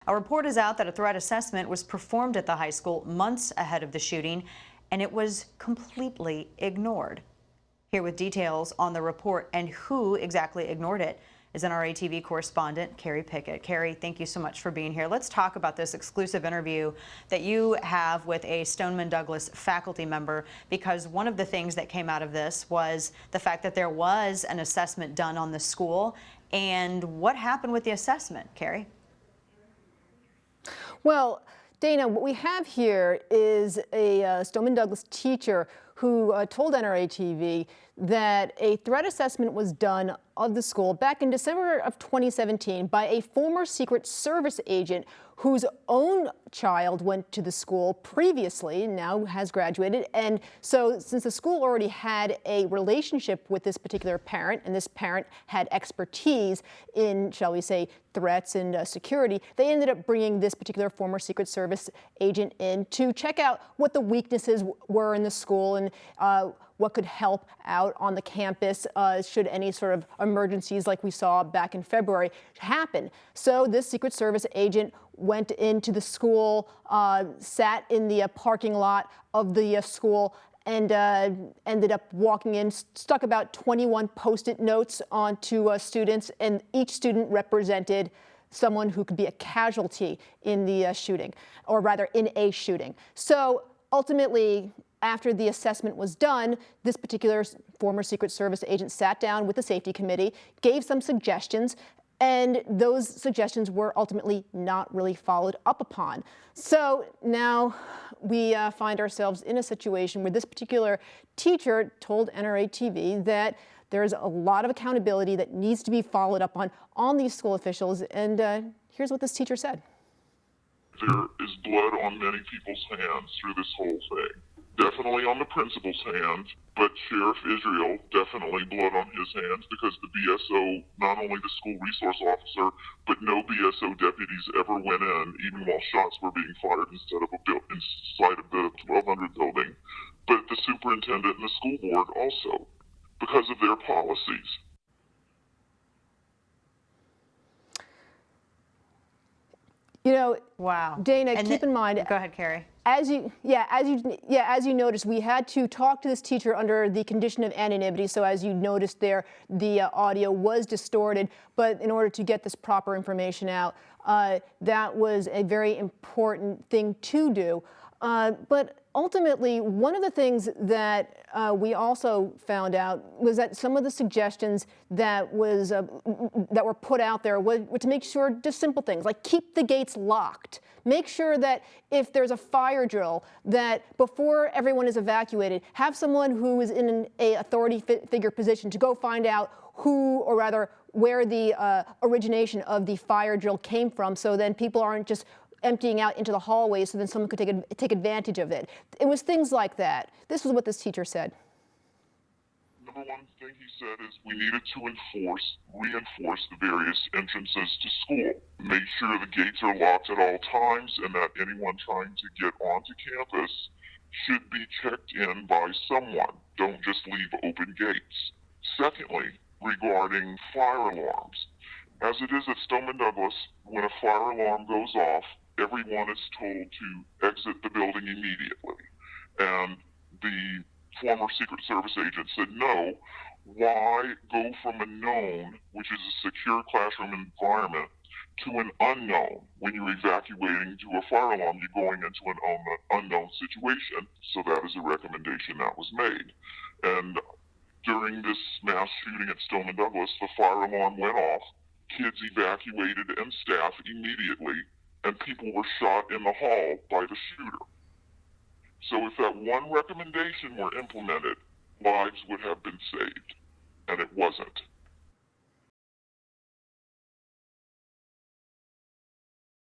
A report is out that a threat assessment was performed at the high school months ahead of the shooting, and it was completely ignored. Here with details on the report and who exactly ignored it is NRATV Correspondent Kerry Picket. Kerry, thank you so much for being here. Let's talk about this exclusive interview that you have with a Stoneman Douglas faculty member, because one of the things that came out of this was the fact that there was an assessment done on the school. And what happened with the assessment, Kerry? Well, Dana, what we have here is a Stoneman Douglas teacher who told NRATV that a threat assessment was done of the school back in December of 2017 by a former Secret Service agent whose own child went to the school previously, now has graduated. And so since the school already had a relationship with this particular parent, and this parent had expertise in, shall we say, threats and security, they ended up bringing this particular former Secret Service agent in to check out what the weaknesses were in the school and what could help out on the campus should any sort of emergencies like we saw back in February happen. So this Secret Service agent went into the school, sat in the parking lot of the school, and ended up walking in, stuck about 21 Post-it notes onto students, and each student represented someone who could be a casualty in the shooting, or rather in a shooting. So ultimately, after the assessment was done, this particular former Secret Service agent sat down with the safety committee, gave some suggestions, and those suggestions were ultimately not really followed up upon. So now we find ourselves in a situation where this particular teacher told NRATV that there's a lot of accountability that needs to be followed up on these school officials, and here's what this teacher said. There is blood on many people's hands through this whole thing. Definitely on the principal's hands, but Sheriff Israel, definitely blood on his hands, because the BSO, not only the school resource officer, but no BSO deputies ever went in, even while shots were being fired inside of the 1200 building. But the superintendent and the school board also, because of their policies. You know, wow, Dana, and keep in mind. Go ahead, Kerry. As you noticed, we had to talk to this teacher under the condition of anonymity. So as you noticed there, the audio was distorted. But in order to get this proper information out, that was a very important thing to do. But ultimately, one of the things that we also found out was that some of the suggestions that were put out there were to make sure just simple things like keep the gates locked. Make sure that if there's a fire drill, that before everyone is evacuated, have someone who is in an authority figure position to go find out who, or rather where the origination of the fire drill came from, so then people aren't just emptying out into the hallways, so then someone could take advantage of it. It was things like that. This was what this teacher said. Number one thing he said is we needed to reinforce the various entrances to school. Make sure the gates are locked at all times, and that anyone trying to get onto campus should be checked in by someone. Don't just leave open gates. Secondly, regarding fire alarms. As it is at Stoneman Douglas, when a fire alarm goes off, everyone is told to exit the building immediately. And the former Secret Service agent said, no, why go from a known, which is a secure classroom environment, to an unknown? When you're evacuating to a fire alarm, you're going into an unknown situation. So that is a recommendation that was made. And during this mass shooting at Stoneman Douglas, the fire alarm went off. Kids evacuated and staff immediately, and people were shot in the hall by the shooter. So if that one recommendation were implemented, lives would have been saved, and it wasn't.